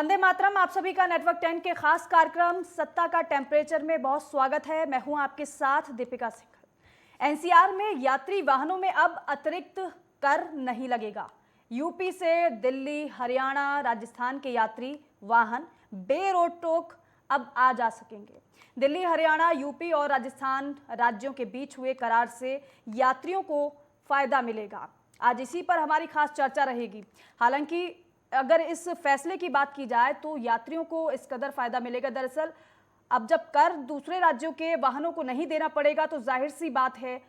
वंदे मातरम। आप सभी का नेटवर्क 10 के खास कार्यक्रम सत्ता का टेम्परेचर में बहुत स्वागत है। मैं हूं आपके साथ दीपिका सिंह। एनसीआर में यात्री वाहनों में अब अतिरिक्त कर नहीं लगेगा। यूपी से दिल्ली, हरियाणा, राजस्थान के यात्री वाहन बे रोक टोक अब आ जा सकेंगे। दिल्ली, हरियाणा, यूपी और राजस्थान राज्यों के बीच हुए करार से यात्रियों को फायदा मिलेगा। आज इसी पर हमारी खास चर्चा रहेगी। हालांकि अगर इस फैसले की बात की जाए तो यात्रियों को इस कदर फायदा मिलेगा। दरअसल अब जब कर दूसरे राज्यों के वाहनों को नहीं देना पड़ेगा तो जाहिर सी बात है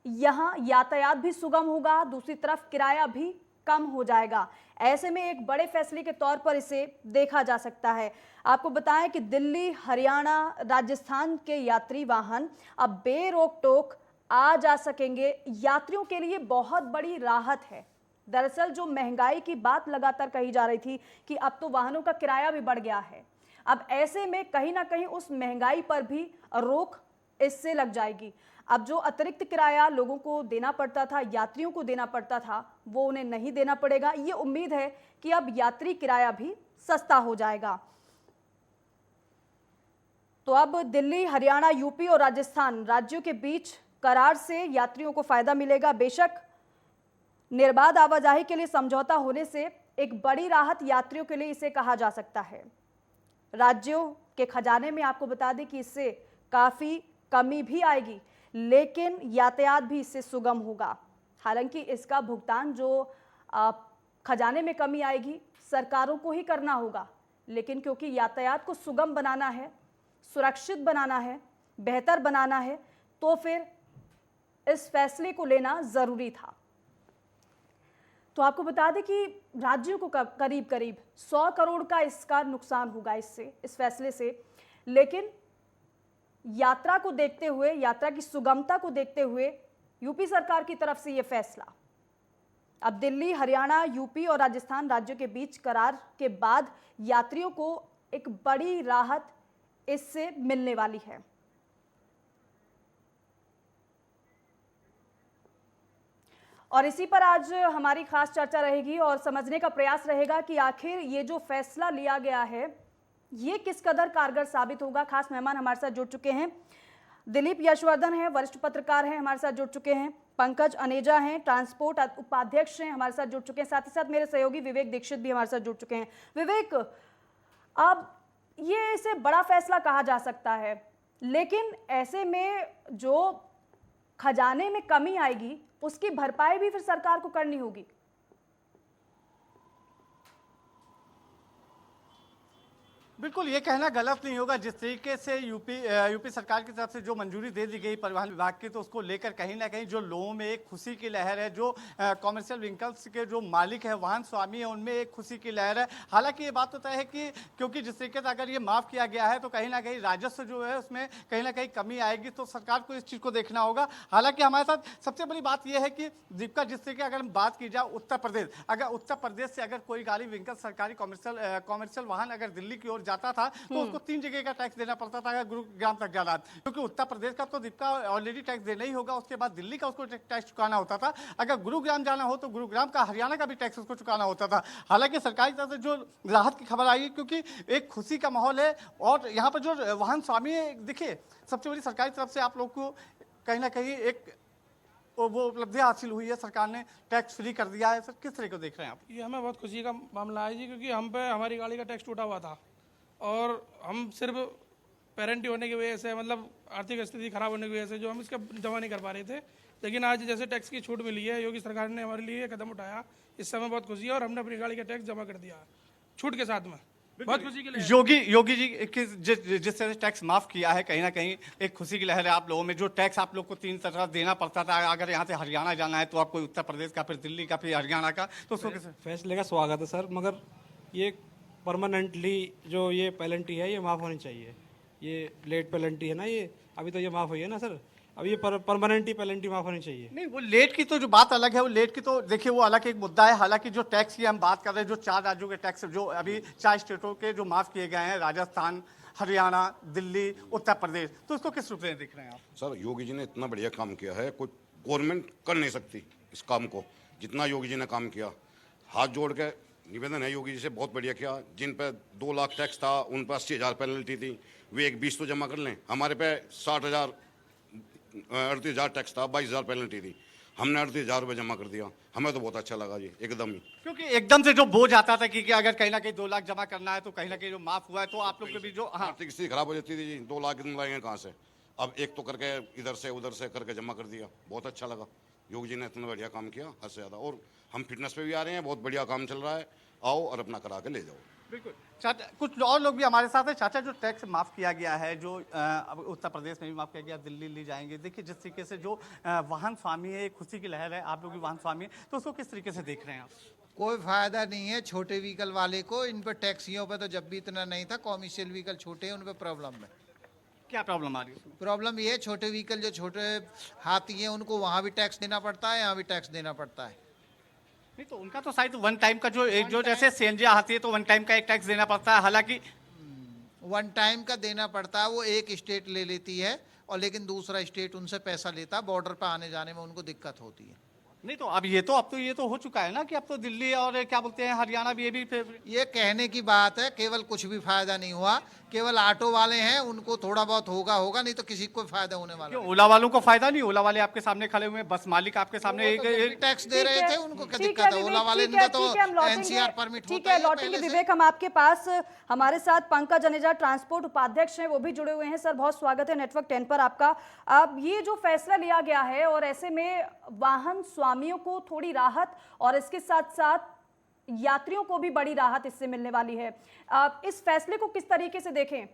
यहाँ यातायात भी सुगम होगा, दूसरी तरफ किराया भी कम हो जाएगा। ऐसे में एक बड़े फैसले के तौर पर इसे देखा जा सकता है। आपको बताएं कि दिल्ली, हरियाणा, राजस्थान के यात्री वाहन अब बे रोक टोक आ जा सकेंगे। यात्रियों के लिए बहुत बड़ी राहत है। दरअसल जो महंगाई की बात लगातार कही जा रही थी कि अब तो वाहनों का किराया भी बढ़ गया है, अब ऐसे में कहीं ना कहीं उस महंगाई पर भी रोक इससे लग जाएगी। अब जो अतिरिक्त किराया लोगों को देना पड़ता था, यात्रियों को देना पड़ता था, वो उन्हें नहीं देना पड़ेगा। ये उम्मीद है कि अब यात्री किराया भी सस्ता हो जाएगा। तो अब दिल्ली, हरियाणा, यूपी और राजस्थान राज्यों के बीच करार से यात्रियों को फायदा मिलेगा। बेशक निर्बाध आवाजाही के लिए समझौता होने से एक बड़ी राहत यात्रियों के लिए इसे कहा जा सकता है। राज्यों के खजाने में आपको बता दें कि इससे काफी कमी भी आएगी, लेकिन यातायात भी इससे सुगम होगा। हालांकि इसका भुगतान जो खजाने में कमी आएगी सरकारों को ही करना होगा, लेकिन क्योंकि यातायात को सुगम बनाना है, सुरक्षित बनाना है, बेहतर बनाना है, तो फिर इस फैसले को लेना जरूरी था। तो आपको बता दें कि राज्यों को करीब करीब 100 करोड़ का इसका नुकसान होगा इस फैसले से। लेकिन यात्रा को देखते हुए, यात्रा की सुगमता को देखते हुए यूपी सरकार की तरफ से यह फैसला, अब दिल्ली, हरियाणा, यूपी और राजस्थान राज्यों के बीच करार के बाद यात्रियों को एक बड़ी राहत इससे मिलने वाली है। और इसी पर आज हमारी खास चर्चा रहेगी और समझने का प्रयास रहेगा कि आखिर ये जो फैसला लिया गया है ये किस कदर कारगर साबित होगा। खास मेहमान हमारे साथ जुड़ चुके हैं। दिलीप यशवर्धन हैं, वरिष्ठ पत्रकार हैं, हमारे साथ जुड़ चुके हैं। पंकज अनेजा हैं, ट्रांसपोर्ट उपाध्यक्ष हैं, हमारे साथ जुड़ चुके हैं। साथ ही साथ मेरे सहयोगी विवेक दीक्षित भी हमारे साथ जुड़ चुके हैं। विवेक, अब ये इसे बड़ा फैसला कहा जा सकता है, लेकिन ऐसे में जो खजाने में कमी आएगी उसकी भरपाई भी फिर सरकार को करनी होगी। बिल्कुल, ये कहना गलत नहीं होगा। जिस तरीके से यूपी सरकार की तरफ से जो मंजूरी दे दी गई परिवहन विभाग की, तो उसको लेकर कहीं ना कहीं जो लोगों में एक खुशी की लहर है, जो कॉमर्शियल व्हीकल्स के जो मालिक है, वाहन स्वामी है, उनमें एक खुशी की लहर है। हालांकि ये बात तो तय है कि क्योंकि जिस तरीके से अगर ये माफ़ किया गया है तो कहीं ना कहीं राजस्व जो है उसमें कहीं ना कहीं कमी आएगी, तो सरकार को इस चीज़ को देखना होगा। हालांकि हमारे साथ सबसे बड़ी बात यह है कि दीपिका, जिस तरीके अगर हम बात की जाए उत्तर प्रदेश, अगर उत्तर प्रदेश से अगर कोई गाड़ी व्हीकल सरकारी कॉमर्शियल वाहन अगर दिल्ली की ओर जाता था तो उसको 3 जगह का टैक्स देना पड़ता था अगर गुरुग्राम तक जाना, क्योंकि उत्तर प्रदेश का तो दीपिका ऑलरेडी टैक्स देना ही होगा। उसके बाद दिल्ली का उसको टैक्स चुकाना होता था। अगर गुरुग्राम जाना हो तो गुरुग्राम का, हरियाणा का भी टैक्स उसको चुकाना होता था। हालांकि सरकारी तरफ से जो राहत की खबर आई, क्योंकि एक खुशी का माहौल है और यहाँ पर जो वाहन स्वामी है, देखिए सबसे बड़ी सरकारी तरफ से आप लोग को कहीं ना कहीं एक वो उपलब्धि हासिल हुई है, सरकार ने टैक्स फ्री कर दिया है। सर, किस तरह को देख रहे हैं आप? ये हमें बहुत खुशी का मामला है जी, क्योंकि हम पे हमारी गाड़ी का टैक्स टूटा हुआ था और हम सिर्फ पेरेंटी होने की वजह से, मतलब आर्थिक स्थिति खराब होने की वजह से जो हम इसका जमा नहीं कर पा रहे थे। लेकिन आज जैसे टैक्स की छूट मिली है, योगी सरकार ने हमारे लिए कदम उठाया, इससे हमें बहुत खुशी है और हमने अपनी गाड़ी का टैक्स जमा कर दिया छूट के साथ में। बहुत खुशी की लहर। योगी जी जिस तरह से टैक्स माफ किया है, कहीं ना कहीं एक खुशी की लहर है आप लोगों में। जो टैक्स आप लोग को 3 तरह देना पड़ता था, अगर यहाँ से हरियाणा जाना है तो आपको उत्तर प्रदेश का, फिर दिल्ली का, फिर हरियाणा का, तो उसको कैसे? फैसले का स्वागत है सर, मगर ये परमानेंटली जो ये पेनल्टी है ये माफ़ होनी चाहिए। ये लेट पेनल्टी है ना, ये अभी तो ये माफ़ हुई है ना सर, अब ये परमानेंट पेनल्टी माफ होनी चाहिए। नहीं, वो लेट की तो जो बात अलग है, वो लेट की तो देखिए वो अलग एक मुद्दा है। हालांकि जो टैक्स की हम बात कर रहे हैं, जो 4 राज्यों के टैक्स जो अभी 4 स्टेटों के जो माफ किए गए हैं, राजस्थान, हरियाणा, दिल्ली, उत्तर प्रदेश, तो उसको किस रूप में देख रहे हैं आप? सर, योगी जी ने इतना बढ़िया काम किया है, कोई गवर्नमेंट कर नहीं सकती इस काम को जितना योगी जी ने काम किया। हाथ जोड़ के निवेदन है योगी जी से, बहुत बढ़िया किया। जिन पे 2 लाख टैक्स था उन पर 80,000 पेनल्टी थी, वे एक 20 तो जमा कर लें। हमारे पे 60,000 38,000 टैक्स था, 22,000 पेनल्टी थी, हमने 38,000 रुपये जमा कर दिया। हमें तो बहुत अच्छा लगा जी, एकदम ही। क्योंकि एकदम से जो बोझ आता था कि अगर कहीं ना कहीं 2 लाख जमा करना है तो कहीं ना कहीं जो माफ हुआ है तो आप लोग के भी जो आर्थिक स्थिति खराब हो जाती थी जी, 2 लाख कितने लाएंगे कहाँ से। अब एक तो करके इधर से उधर से करके जमा कर दिया, बहुत अच्छा लगा। योगी जी ने इतना बढ़िया काम किया, हद से ज़्यादा। और हम फिटनेस पे भी आ रहे हैं, बहुत बढ़िया काम चल रहा है, आओ और अपना करा के ले जाओ। बिल्कुल। चाचा, कुछ और लोग भी हमारे साथ है। चाचा, जो टैक्स माफ़ किया गया है, जो अब उत्तर प्रदेश में भी माफ़ किया गया, दिल्ली ले जाएंगे, देखिए जिस तरीके से जो वाहन स्वामी है, खुशी की लहर है, आप लोग भी वाहन स्वामी है, तो उसको किस तरीके से देख रहे हैं आप? कोई फायदा नहीं है छोटे व्हीकल वाले को। इन पर टैक्सियों पर तो जब भी इतना नहीं था, कॉमर्शियल व्हीकल छोटे हैं उन पर प्रॉब्लम है। क्या प्रॉब्लम आ रही है? प्रॉब्लम ये है, छोटे व्हीकल जो छोटे हाथी हैं उनको वहाँ भी टैक्स देना पड़ता है, यहाँ भी टैक्स देना पड़ता है। नहीं तो उनका तो शायद वन टाइम का जो जैसे सीएनजी आती है तो वन टाइम का एक टैक्स देना पड़ता है, हालांकि वन टाइम का देना पड़ता है। वो एक स्टेट ले लेती है और लेकिन दूसरा स्टेट उनसे पैसा लेता है, बॉर्डर पर आने जाने में उनको दिक्कत होती है। नहीं तो अब ये तो हो चुका है ना कि अब तो दिल्ली और क्या बोलते हैं हरियाणा भी ये कहने की बात है, केवल कुछ भी फायदा नहीं हुआ। केवल ऑटो वाले हैं उनको थोड़ा बहुत होगा, नहीं तो किसी को फायदा होने वाला क्यों? ओला वालों को फायदा नहीं? ओला वाले आपके सामने खड़े हुए हैं, बस मालिक आपके सामने एक टैक्स दे रहे थे, उनको क्या ठीक दिक्कत है? विवेक, ओला वाले ठीक है, तो ठीक है, हम लौटेंगे। एनसीआर परमिट ठीक होता है, है लौटेंगे पहले से। विवेक। हम आपके पास, हमारे साथ पंकज जनेजा ट्रांसपोर्ट उपाध्यक्ष हैं, वो भी जुड़े हुए हैं। सर, बहुत स्वागत है नेटवर्क 10 पर आपका। अब ये जो फैसला लिया गया है और ऐसे में वाहन स्वामियों को थोड़ी राहत और इसके साथ साथ यात्रियों को भी बड़ी राहत इससे मिलने वाली है, आप इस फैसले को किस तरीके से देखें?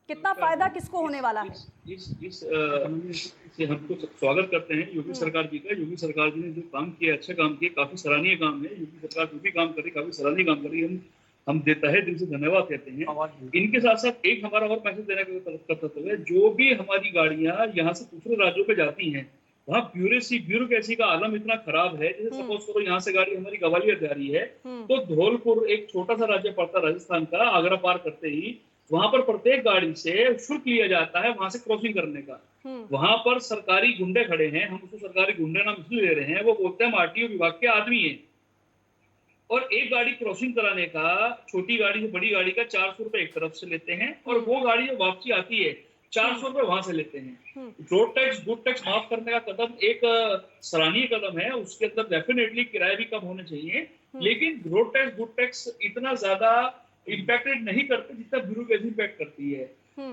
कितना फायदा किसको होने वाला है? से हम तो स्वागत करते हैं योगी सरकार जी का। योगी सरकार जी ने जो काम किया, अच्छा काम किया, काफी सराहनीय काम है। योगी सरकार जो भी काम करी, काफी सराहनीय काम करी, हम देता है दिल से धन्यवाद कहते हैं। इनके साथ साथ एक हमारा और मैसेज देने का कर्तव्य है। जो भी हमारी गाड़ियां यहाँ से दूसरे राज्यों पे जाती हैं, वहाँ ब्यूरोक्रेसी का आलम इतना खराब है। जैसे सपोज करो यहाँ से गाड़ी हमारी ग्वालियर जा रही है, तो धौलपुर एक छोटा सा राज्य पड़ता है राजस्थान का, आगरा पार करते ही वहां पर प्रत्येक गाड़ी से शुल्क लिया जाता है वहां से क्रॉसिंग करने का। वहां पर सरकारी गुंडे खड़े हैं, हम उसको सरकारी गुंडे नाम इसलिए ले रहे हैं, वो बोलते हैं हम आरटीओ विभाग के आदमी हैं, और एक गाड़ी क्रॉसिंग कराने का, छोटी गाड़ी से बड़ी गाड़ी का 400 रुपए एक तरफ से लेते हैं, और वो गाड़ी जो वापसी आती है 400 रुपए वहां से लेते हैं। रोड टैक्स, गुड टैक्स माफ करने का कदम एक सराहनीय कदम है। उसके अंदर डेफिनेटली किराए भी कम होने चाहिए, लेकिन रोड टैक्स, गुड टैक्स इतना ज्यादा इम्पैक्टेड नहीं करते जितना ब्यूरोक्रेसी इम्पैक्ट करती है।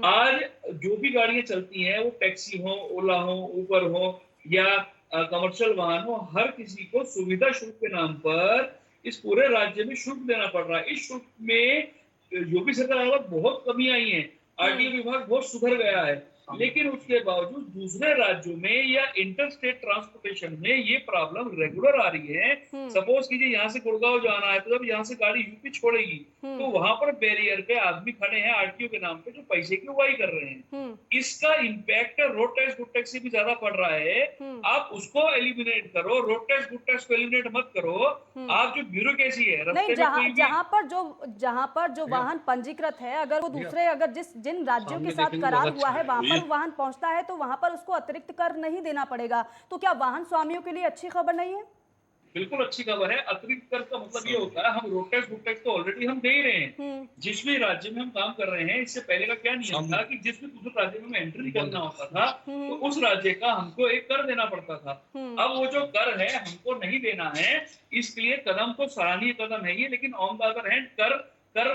आज जो भी गाड़ियां चलती हैं, वो टैक्सी हो, ओला हो, उबर हो या कमर्शियल वाहन हो, हर किसी को सुविधा शुल्क के नाम पर इस पूरे राज्य में शुल्क देना पड़ रहा है। इस शुल्क में योगी सरकार के बाद बहुत कमी आई है, आरटीओ विभाग बहुत सुधर गया है, लेकिन उसके बावजूद दूसरे राज्यों में या इंटर स्टेट ट्रांसपोर्टेशन में ये प्रॉब्लम रेगुलर आ रही है। सपोज कीजिए यहाँ से गुड़गांव जाना है, तो जब यहाँ से गाड़ी यूपी छोड़ेगी तो वहां पर बैरियर पे आदमी खड़े हैं आरटीओ के नाम पे जो पैसे की उगाही कर रहे हैं। इसका impact road tax, good tax से भी ज्यादा पड़ रहा है। आप उसको एलिमिनेट करो, रोड टैक्स, गुड टैक्स को एलिमिनेट मत करो। आप जो ब्यूरोक्रेसी है नहीं, जहाँ पर जो वाहन पंजीकृत है, अगर वो दूसरे, अगर जिन राज्यों के साथ करार हुआ है वहां पर वाहन पहुंचता है तो वहां पर उसको अतिरिक्त कर नहीं देना पड़ेगा, तो क्या वाहन स्वामियों के लिए अच्छी खबर नहीं है? बिल्कुल अच्छी खबर है। अतिरिक्त कर का मतलब ये होता है, हम रोड टैक्स, गुड टैक्स तो ऑलरेडी हम दे ही रहे हैं जिस भी राज्य में हम काम कर रहे हैं। इससे पहले का क्या नियम था कि जिस भी दूसरे राज्य में हमें एंट्री करना होता था तो उस राज्य का हमको एक कर देना पड़ता था। अब वो जो कर है हमको नहीं देना है, इसके लिए कदम तो सराहनीय कदम है ये, लेकिन ऑन द अदर हैंड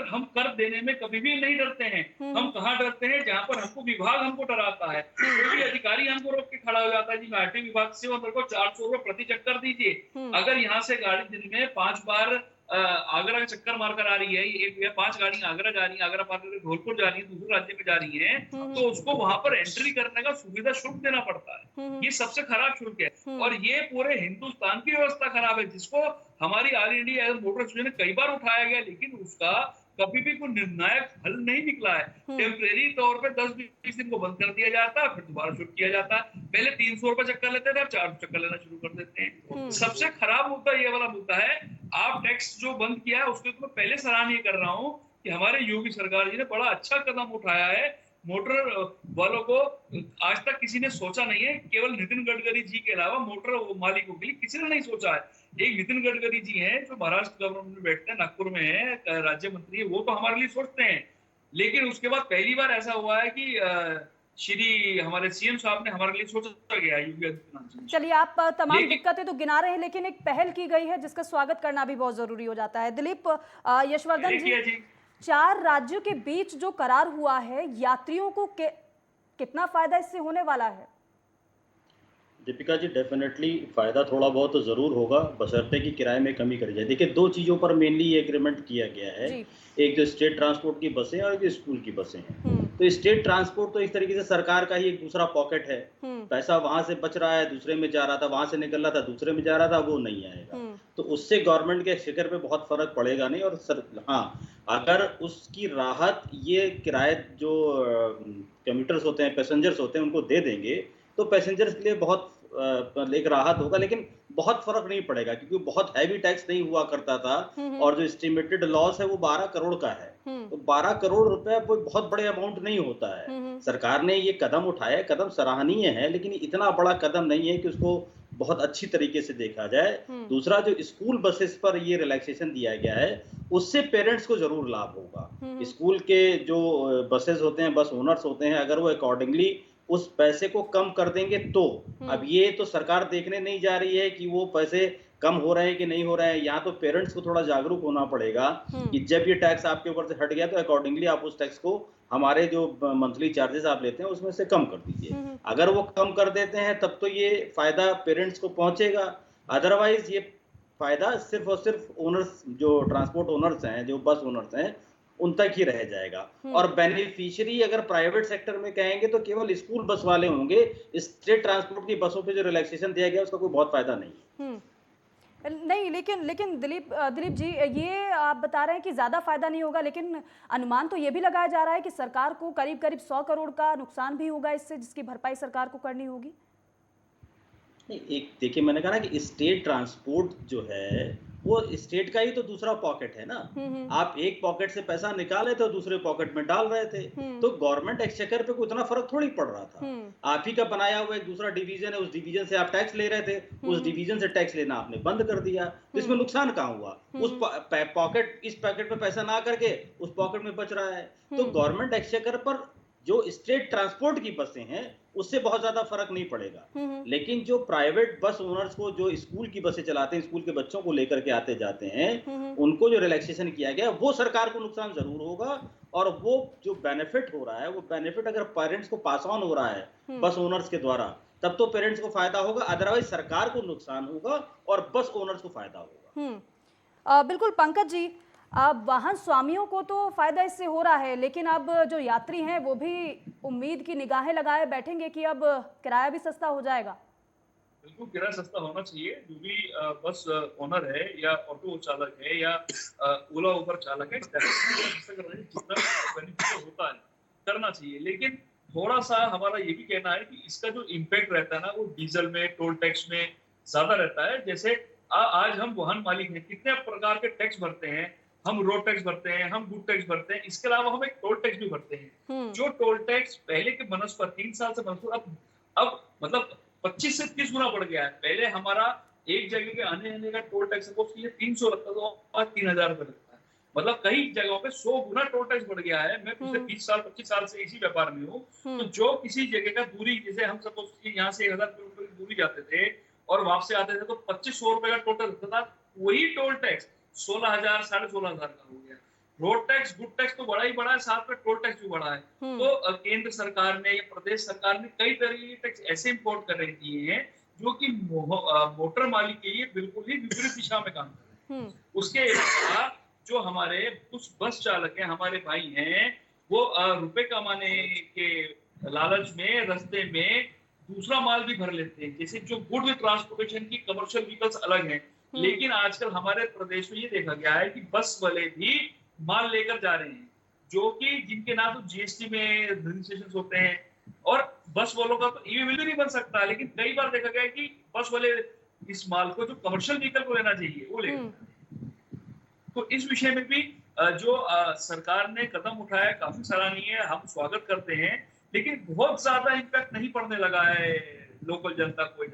हम कर देने में कभी भी नहीं डरते हैं। हम कहाँ डरते हैं? जहाँ पर हमको विभाग हमको डराता है, कोई अधिकारी हमको रोक के खड़ा हो जाता है, जी मैं आरटीओ विभाग से मेरे को 400 रुपए प्रति चक्कर दीजिए। अगर यहाँ से गाड़ी दिन में 5 बार आगरा का चक्कर मारकर आ रही है, एक या 5 गाड़ियां आगरा जा रही है, आगरा पार करके धौलपुर जा रही है, दूसरे राज्य में जा रही है, तो उसको वहां पर एंट्री करने का सुविधा शुल्क देना पड़ता है। ये सबसे खराब शुल्क है, और ये पूरे हिंदुस्तान की व्यवस्था खराब है, जिसको हमारी ऑल इंडिया मोटर एसोसिएशन ने कई बार उठाया गया, लेकिन उसका कभी भी कोई निर्णायक हल नहीं निकला है। टेम्परेरी तौर पे 10-20 दिन को बंद कर दिया जाता है, फिर दोबारा शुरू किया जाता है। पहले 300 रुपए चक्कर लेते थे, अब 400 चक्कर लेना शुरू कर देते हैं। सबसे खराब मुद्दा ये वाला मुद्दा है। आप टैक्स जो बंद किया है उसके तो मैं पहले सराहनीय कर रहा हूँ कि हमारे योगी सरकार जी ने बड़ा अच्छा कदम उठाया है। मोटर वालों को आज तक किसी ने सोचा नहीं है, केवल नितिन गडकरी जी के अलावा मोटर मालिकों के लिए किसी ने नहीं सोचा है। एक नितिन गडकरी जी हैं जो महाराष्ट्र गवर्नमेंट में बैठते हैं, नागपुर में है, राज्य मंत्री है, वो तो हमारे लिए सोचते हैं, लेकिन उसके बाद पहली बार ऐसा हुआ है कि श्री हमारे सीएम साहब ने हमारे लिए सोचा गया है, योगी आदित्यनाथ जी। चलिए, आप तमाम दिक्कतें तो गिना रहे हैं, लेकिन एक पहल की गई है जिसका स्वागत करना भी बहुत जरूरी हो जाता है। दिलीप यशवर्धन जी, 4 राज्यों के बीच जो करार हुआ है, यात्रियों को कितना फायदा इससे होने वाला है? दीपिका जी, डेफिनेटली फ़ायदा थोड़ा बहुत तो ज़रूर होगा, बशर्ते कि किराए में कमी करी जाए। देखिए, 2 चीज़ों पर मेनली ये एग्रीमेंट किया गया है, एक जो स्टेट ट्रांसपोर्ट की बसें और एक जो स्कूल की बसें हैं। तो स्टेट ट्रांसपोर्ट तो इस तरीके से सरकार का ही एक दूसरा पॉकेट है, पैसा वहाँ से बच रहा है, दूसरे में जा रहा था, वहाँ से निकल रहा था, दूसरे में जा रहा था, वो नहीं आएगा। तो उससे गवर्नमेंट के शिखर पे बहुत फ़र्क पड़ेगा नहीं। और हाँ, अगर उसकी राहत ये किराए जो कम्यूटर्स होते हैं, पैसेंजर्स होते हैं, उनको दे देंगे तो पैसेंजर्स के लिए बहुत एक राहत होगा, लेकिन बहुत फर्क नहीं पड़ेगा क्योंकि बहुत हैवी टैक्स नहीं हुआ करता था और जो एस्टिमेटेड लॉस है वो 12 करोड़ का है। तो 12 करोड़ रुपए वो बहुत बड़े अमाउंट नहीं होता है। सरकार ने ये कदम उठाया, कदम सराहनीय है, लेकिन इतना बड़ा कदम नहीं है कि उसको बहुत अच्छी तरीके से देखा जाए। दूसरा, जो स्कूल बसेस पर ये रिलैक्सेशन दिया गया है, उससे पेरेंट्स को जरूर लाभ होगा। स्कूल के जो बसेस होते हैं, बस ओनर्स होते हैं, अगर वो अकॉर्डिंगली उस पैसे को कम कर देंगे तो अब ये तो सरकार देखने नहीं जा रही है कि वो पैसे कम हो रहे हैं कि नहीं हो रहे हैं। यहाँ तो पेरेंट्स को थोड़ा जागरूक होना पड़ेगा कि जब ये टैक्स आपके ऊपर से हट गया तो अकॉर्डिंगली आप उस टैक्स को हमारे जो मंथली चार्जेस आप लेते हैं उसमें से कम कर दीजिए। अगर वो कम कर देते हैं तब तो ये फायदा पेरेंट्स को पहुंचेगा, अदरवाइज ये फायदा सिर्फ और सिर्फ ओनर्स, जो ट्रांसपोर्ट ओनर्स हैं, जो बस ओनर्स हैं, उन तक ही रह जाएगा। और बेनिफिशियरी अगर प्राइवेट सेक्टर में कहेंगे तो केवल स्कूल बस वाले होंगे। स्टेट ट्रांसपोर्ट की बसों पे जो रिलैक्सेशन दिया गया उसका कोई बहुत फायदा नहीं। नहीं, लेकिन दिलीप जी, ये आप बता रहे हैं कि ज़्यादा फायदा नहीं होगा, लेकिन अनुमान तो ये भी लगाया जा रहा है कि सरकार को करीब 100 करोड़ का नुकसान भी होगा इससे, जिसकी भरपाई सरकार को करनी होगी। एक देखिए, मैंने कहा ना कि स्टेट ट्रांसपोर्ट जो है वो स्टेट का ही तो दूसरा पॉकेट है ना। आप एक पॉकेट से पैसा निकाले थे और दूसरे पॉकेट में डाल रहे थे, तो गवर्नमेंट एक्सचेकर पे कोई इतना फर्क थोड़ी पड़ रहा था। आप ही का बनाया हुआ एक दूसरा डिवीजन है, उस डिवीजन से आप टैक्स ले रहे थे, उस डिवीजन से टैक्स लेना आपने बंद कर दिया, तो इसमें नुकसान कहाँ हुआ? उस पॉकेट, इस पॉकेट में पैसा ना करके उस पॉकेट में बच रहा है। तो गवर्नमेंट एक्सचेकर पर जो स्टेट ट्रांसपोर्ट की बसें हैं उससे बहुत ज्यादा फर्क नहीं पड़ेगा, लेकिन जो प्राइवेट बस ओनर्स को, जो स्कूल की बसें चलाते हैं, स्कूल के बच्चों को लेकर के आते जाते हैं, उनको जो रिलैक्सेशन किया गया वो सरकार को नुकसान जरूर होगा। और वो जो बेनिफिट हो रहा है, वो बेनिफिट अगर पेरेंट्स को पास ऑन हो रहा है बस ओनर्स के द्वारा, तब तो पेरेंट्स को फायदा होगा, अदरवाइज सरकार को नुकसान होगा और बस ओनर्स को फायदा होगा। बिल्कुल पंकज जी, अब वाहन स्वामियों को तो फायदा इससे हो रहा है, लेकिन अब जो यात्री हैं वो भी उम्मीद की निगाहें लगाए बैठेंगे कि अब किराया भी सस्ता हो जाएगा। बिल्कुल, किराया सस्ता होना चाहिए। जो भी बस ओनर है या ऑटो चालक है या ओला उबर चालक है, जितना बेनिफिट होता है करना चाहिए, लेकिन थोड़ा सा हमारा ये भी कहना है कि इसका जो इम्पैक्ट रहता है ना, वो डीजल में, टोल टैक्स में ज्यादा रहता है। जैसे आज हम वाहन मालिक हैं, कितने प्रकार के टैक्स भरते हैं, हम रोड टैक्स भरते हैं, हम गुड टैक्स भरते हैं, इसके अलावा हम एक टोल टैक्स भी भरते हैं। जो टोल टैक्स पहले के बनस्पत 3 साल से बनस्पत अब मतलब 25 से 30 गुना बढ़ गया है। पहले हमारा एक जगह के आने का टोल टैक्स उसके लिए 300 लगता था और 3000 रुपए लगता है। मतलब कई जगहों पे 100 गुना टोल टैक्स बढ़ गया है। मैं पिछले 25 साल से इसी व्यापार में हूँ। तो जो किसी जगह का दूरी, जैसे हम सपोज यहाँ से 1000 किलोमीटर की दूरी जाते थे और वापस आते थे तो 2500 रुपए का टोटल लगता था। वही टोल टैक्स 16,000 16,500 का हो गया। रोड टैक्स, गुड टैक्स तो बड़ा ही बड़ा है, साथ में टोल टैक्स भी बड़ा है। तो केंद्र सरकार ने या प्रदेश सरकार ने कई तरह के टैक्स ऐसे इंपोर्ट कर रहे दिए हैं जो कि मोटर मालिक के लिए बिल्कुल ही विपरीत दिशा में काम कर रहे हैं। उसके अलावा जो हमारे कुछ बस चालक हैं, हमारे भाई हैं, वो रुपए कमाने के लालच में रास्ते में दूसरा माल भी भर लेते हैं। जैसे जो गुड ट्रांसपोर्टेशन की कमर्शियल व्हीकल्स अलग हैं, लेकिन आजकल हमारे प्रदेश में ये देखा गया है कि बस वाले भी माल लेकर जा रहे हैं, जो कि जिनके ना तो जीएसटी में रजिस्ट्रेशन होते हैं, और बस वालों का तो ई-वे बिल भी नहीं बन सकता। लेकिन कई बार देखा गया है कि बस वाले इस माल को, जो कमर्शियल व्हीकल को लेना चाहिए, वो लेकर। तो इस विषय में भी जो सरकार ने कदम उठाया काफी सराहनीय है, हम स्वागत करते हैं, लेकिन बहुत ज्यादा इम्पैक्ट नहीं पड़ने लगा है लोकल जनता को।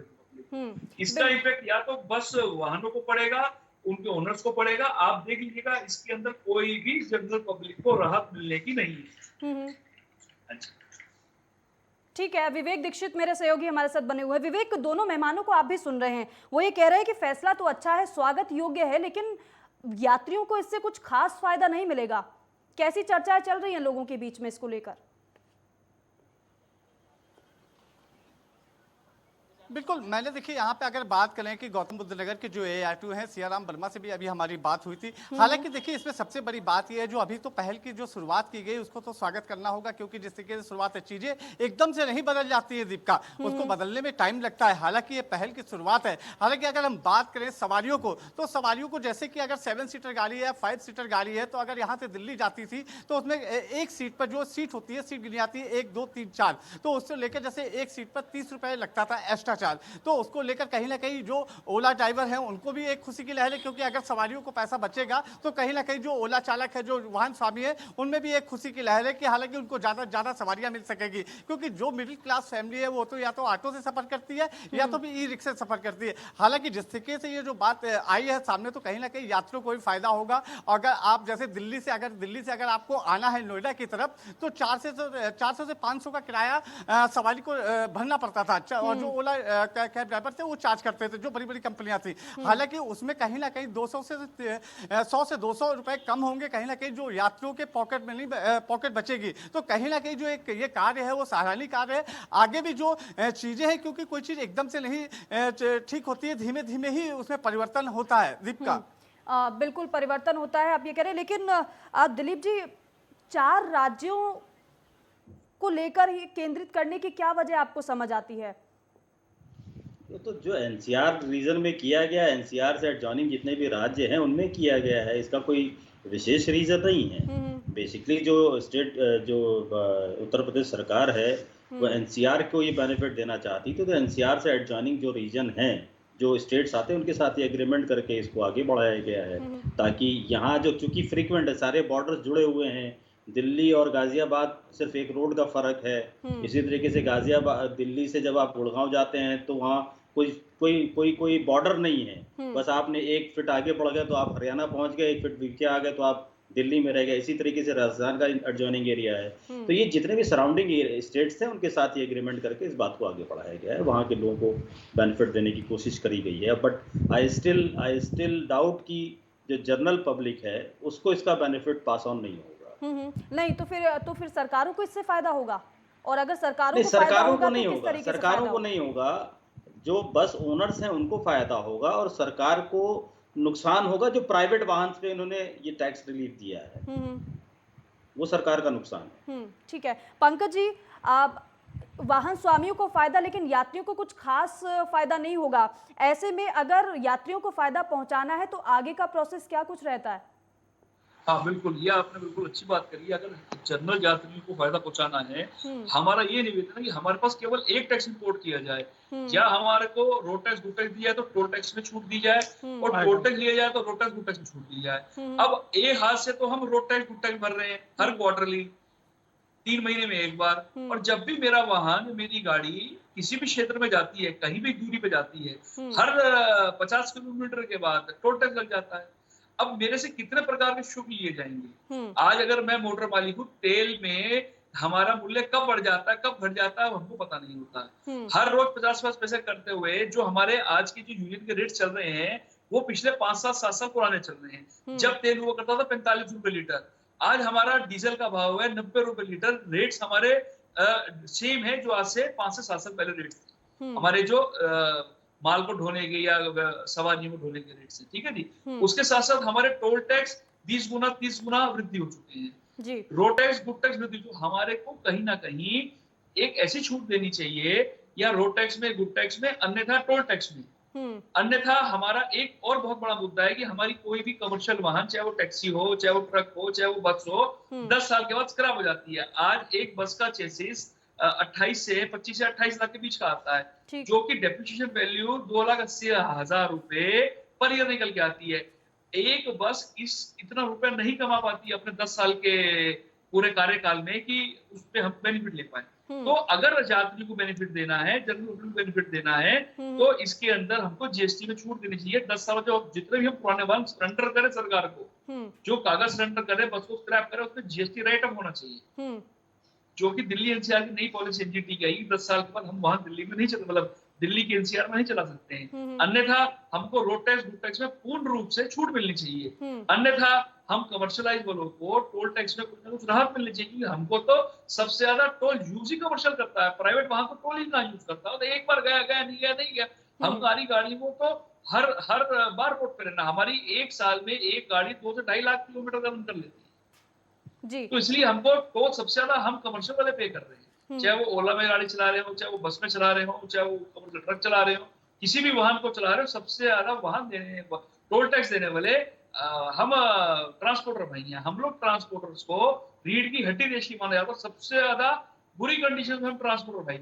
इसका इम्पैक्ट या तो बस वाहनों को पड़ेगा, उनके ओनर्स को पड़ेगा। आप देख लीजिएगा, इसके अंदर कोई भी जनरल पब्लिक को राहत मिलने की नहीं है। ठीक है, विवेक दीक्षित मेरे सहयोगी हमारे साथ बने हुए हैं। विवेक, दोनों मेहमानों को आप भी सुन रहे हैं, वो ये कह रहे हैं कि फैसला तो अच्छा है, स्वागत योग्य है, लेकिन यात्रियों को इससे कुछ खास फायदा नहीं मिलेगा। कैसी चर्चाएं चल रही हैं लोगों के बीच में इसको लेकर? बिल्कुल, मैंने देखिए यहाँ पे अगर बात करें कि गौतम बुद्ध नगर के जो AR2 हैं, सियाराम वर्मा से भी अभी हमारी बात हुई थी। हालांकि देखिए इसमें सबसे बड़ी बात यह है, जो अभी तो पहल की जो शुरुआत की गई उसको तो स्वागत करना होगा, क्योंकि जिस तरीके से शुरुआत है, चीजें एकदम से नहीं बदल जाती है दीपिका, उसको बदलने में टाइम लगता है। हालांकि ये पहल की शुरुआत है। हालांकि अगर हम बात करें सवारियों को, तो सवारियों को जैसे कि अगर 7 सीटर गाड़ी है, 5 सीटर गाड़ी है, तो अगर यहाँ से दिल्ली जाती थी तो उसमें एक सीट पर जो सीट होती है, सीट गिनी जाती है 1, 2, 3, 4, तो उससे लेकर जैसे एक सीट पर 30 रुपए लगता था एक्स्ट्रा चार्ज। तो उसको लेकर कहीं ना कहीं जो ओला ड्राइवर हैं उनको भी एक खुशी की लहर है, क्योंकि अगर सवारियों को पैसा बचेगा तो कहीं ना कहीं जो ओला चालक है, जो वाहन स्वामी है, उनमें भी एक खुशी की लहर है कि हालांकि उनको ज्यादा सवारियां मिल सकेगी। क्योंकि जो मिडिल क्लास फैमिली है वो तो या तो ऑटो से सफर करती है या तो भी ई-रिक्शा से सफर करती है। हालांकि जिस तरीके से ये जो बात आई है सामने, तो कहीं ना कहीं यात्रियों को भी फायदा होगा। अगर आप जैसे दिल्ली से अगर आपको आना है नोएडा की तरफ, तो 400 से 500 का किराया सवारी को भरना पड़ता था, और जो ओला कैब ड्राइवर थे वो चार्ज करते थे, जो बड़ी बड़ी कंपनियां थी। हालांकि उसमें कहीं ना कहीं 100 से 200 रुपए कम होंगे, कहीं ना कहीं जो यात्रियों के पॉकेट बचेगी। तो कहीं ना कहीं जो एक ये कार्य है वो सराहनीय कार्य है। आगे भी जो चीजें हैं, क्योंकि कोई चीज एकदम से नहीं ठीक होती है, धीमे धीमे ही उसमें परिवर्तन होता है दीपिका। बिल्कुल परिवर्तन होता है, आप ये कह रहे हैं। लेकिन दिलीप जी, 4 राज्यों को लेकर ही केंद्रित करने की क्या वजह आपको समझ आती है? तो जो NCR रीजन में किया गया, NCR से एडजॉइनिंग जितने भी राज्य हैं उनमें किया गया है, इसका कोई विशेष रीजन नहीं है। बेसिकली जो उत्तर प्रदेश सरकार है वो NCR को ये बेनिफिट देना चाहती थी, तो NCR से एडजॉइनिंग जो रीजन हैं, जो स्टेट्स आते हैं, उनके साथ ये एग्रीमेंट करके इसको आगे बढ़ाया गया है, ताकि यहाँ जो चूंकि फ्रीक्वेंट है, सारे बॉर्डर्स जुड़े हुए हैं, दिल्ली और गाजियाबाद सिर्फ एक रोड का फर्क है। इसी तरीके से गाजियाबाद दिल्ली से जब आप गुड़गांव जाते हैं तो वहाँ कोई बॉर्डर नहीं है, बस आपने 1 फीट आगे बढ़ गए तो आप हरियाणा पहुंच गए, 1 फीट पीछे आ गए तो आप दिल्ली में रह गए। इसी तरीके से राजस्थान का एडजॉइनिंग एरिया है। तो ये जितने भी सराउंडिंग स्टेट्स हैं उनके साथ ये एग्रीमेंट करके इस बात को आगे बढ़ाया गया है, वहाँ के लोगों को बेनिफिट देने की कोशिश करी गई है। बट आई स्टिल डाउट कि जो जनरल पब्लिक है उसको इसका बेनिफिट पास ऑन नहीं होगा। नहीं, तो फिर सरकारों को इससे फायदा होगा, और अगर सरकारों को नहीं होगा, जो बस ओनर्स हैं उनको फायदा होगा, और सरकार को नुकसान होगा जो प्राइवेट वाहन पे इन्होंने ये टैक्स रिलीफ दिया है, वो सरकार का नुकसान है। ठीक है पंकज जी, वाहन स्वामियों को फायदा, लेकिन यात्रियों को कुछ खास फायदा नहीं होगा। ऐसे में अगर यात्रियों को फायदा पहुंचाना है तो आगे का प्रोसेस क्या कुछ रहता है? हाँ बिल्कुल, ये आपने बिल्कुल अच्छी बात करी। अगर जनरल यात्रियों को फायदा पहुंचाना है, हमारा ये निवेदन है कि हमारे पास केवल एक टैक्स इंपोर्ट किया जाए, या हमारे को रोड टैक्स गुड टैक्स दिया जाए तो टोल टैक्स में छूट दी जाए, और टोल टैक्स लिया जाए तो रोड टैक्स गुड टैक्स में छूट दी जाए। अब एक हाथ से तो हम रोड टैक्स गुड टैक्स भर रहे हैं हर क्वार्टरली, 3 महीने में एक बार, और जब भी मेरा वाहन, मेरी गाड़ी किसी भी क्षेत्र में जाती है, कहीं भी दूरी पे जाती है, हर 50 किलोमीटर के बाद टोल टैक्स लग जाता है। अब मेरे से कितने प्रकार के शुल्क लिए जाएंगे? आज अगर मैं मोटर मालिक हूँ, तेल में हमारा मूल्य कब बढ़ जाता है, कब घट जाता है, हमको पता नहीं होता। हर रोज 50 पैसे करते हुए जो हमारे आज की जो यूनियन के रेट चल रहे हैं, वो पिछले 5-7 साल पुराने चल रहे हैं। जब तेल हुआ करता था 45 रुपए लीटर, आज हमारा डीजल का भाव है 90 रुपए लीटर। रेट्स हमारे सेम है जो आज से 5 से 7 साल पहले रेट थे, हमारे जो माल को ढोने के या सवारियों को ढोने के रेट से। ठीक है जी। उसके साथ साथ हमारे टोल टैक्स 20 गुना 30 गुना वृद्धि हो चुके हैं। रोड टैक्स गुड टैक्स वृद्धि, जो हमारे को कहीं ना कहीं एक ऐसी छूट देनी चाहिए, या रोड टैक्स में, गुड टैक्स में, अन्यथा टोल टैक्स में। अन्यथा हमारा एक और बहुत बड़ा मुद्दा है कि हमारी कोई भी कमर्शियल वाहन, चाहे वो टैक्सी हो, चाहे वो ट्रक हो, चाहे वो बस हो, 10 साल के बाद स्क्रैप हो जाती है। आज एक बस का चेसिस 25 से 28 लाख के बीच का आता है, जो कि डेप्रिसिएशन वैल्यू 2,80,000 रुपए पर ईयर निकल के आती है। एक बस इतना रुपया नहीं कमा पाती अपने 10 साल के पूरे कार्यकाल में कि उस पे हम बेनिफिट ले पाए। तो अगर यात्री को बेनिफिट देना है, जनरल पब्लिक को बेनिफिट देना है, तो इसके अंदर हमको जीएसटी में छूट देनी चाहिए। 10 साल जो जितने भी हम पुराने वाहन सरेंडर करें सरकार को, जो कागज सरेंडर करें, बस को स्क्रैप करें, उसमें जीएसटी राइट अप होना चाहिए, जो कि दिल्ली एनसीआर की नई पॉलिसी एनजीटी की आई। 10 साल के बाद हम वहां दिल्ली में नहीं चल, मतलब दिल्ली के एनसीआर में नहीं चला सकते हैं। अन्यथा हमको रोड टैक्स, गुड टैक्स में पूर्ण रूप से छूट मिलनी चाहिए। अन्यथा हम कमर्शियलाइज वालों को टोल टैक्स में कुछ ना कुछ राहत मिलनी चाहिए, क्योंकि हमको तो सबसे ज्यादा टोल यूज ही कमर्शियल करता है, प्राइवेट वहां को टोल ही ना यूज करता है। तो एक बार गया गया, नहीं गया नहीं गया। हमारी गाड़ी वो तो हर बार रोड पे रहना। हमारी एक साल में एक गाड़ी 2 से 2.5 लाख किलोमीटर का अंतर लेती है जी। तो इसलिए हमको टोल सबसे ज्यादा हम कमर्शियल वाले पे कर रहे हैं। चाहे वो ओला में गाड़ी चला रहे हो, चाहे वो बस में चला रहे हो, चाहे वो कमर्शियल ट्रक चला रहे हो, किसी भी वाहन को चला रहे हो, सबसे ज्यादा वाहन देने, टोल टैक्स देने वाले हम ट्रांसपोर्टर भाई हैं। हम लोग ट्रांसपोर्टर्स को रीढ़ की हड्डी देश की माना जाता है। सबसे ज्यादा बुरी कंडीशन में हम ट्रांसपोर्टर भाई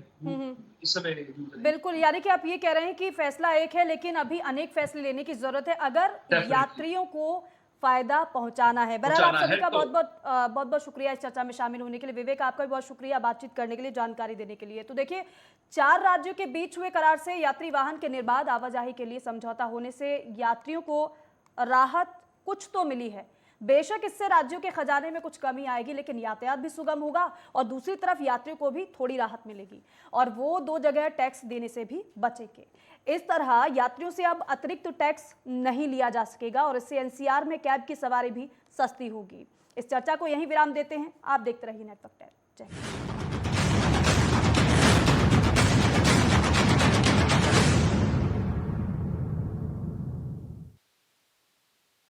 इस समय बिल्कुल, यानी कि आप ये कह रहे हैं कि फैसला एक है, लेकिन अभी अनेक फैसले लेने की जरूरत है अगर यात्रियों को फायदा पहुंचाना है। बहरहाल आप सभी का बहुत बहुत शुक्रिया इस चर्चा में शामिल होने के लिए। विवेक, आपका भी बहुत शुक्रिया बातचीत करने के लिए, जानकारी देने के लिए। तो देखिए, 4 राज्यों के बीच हुए करार से यात्री वाहन के निर्बाध आवाजाही के लिए समझौता होने से यात्रियों को राहत कुछ तो मिली है। बेशक इससे राज्यों के खजाने में कुछ कमी आएगी, लेकिन यातायात भी सुगम होगा और दूसरी तरफ यात्रियों को भी थोड़ी राहत मिलेगी और वो 2 जगह टैक्स देने से भी बचेंगे। इस तरह यात्रियों से अब अतिरिक्त टैक्स नहीं लिया जा सकेगा और इससे एनसीआर में कैब की सवारी भी सस्ती होगी। इस चर्चा को यहीं विराम देते हैं। आप देखते रहिए नेटवर्क 10। जय हिंद।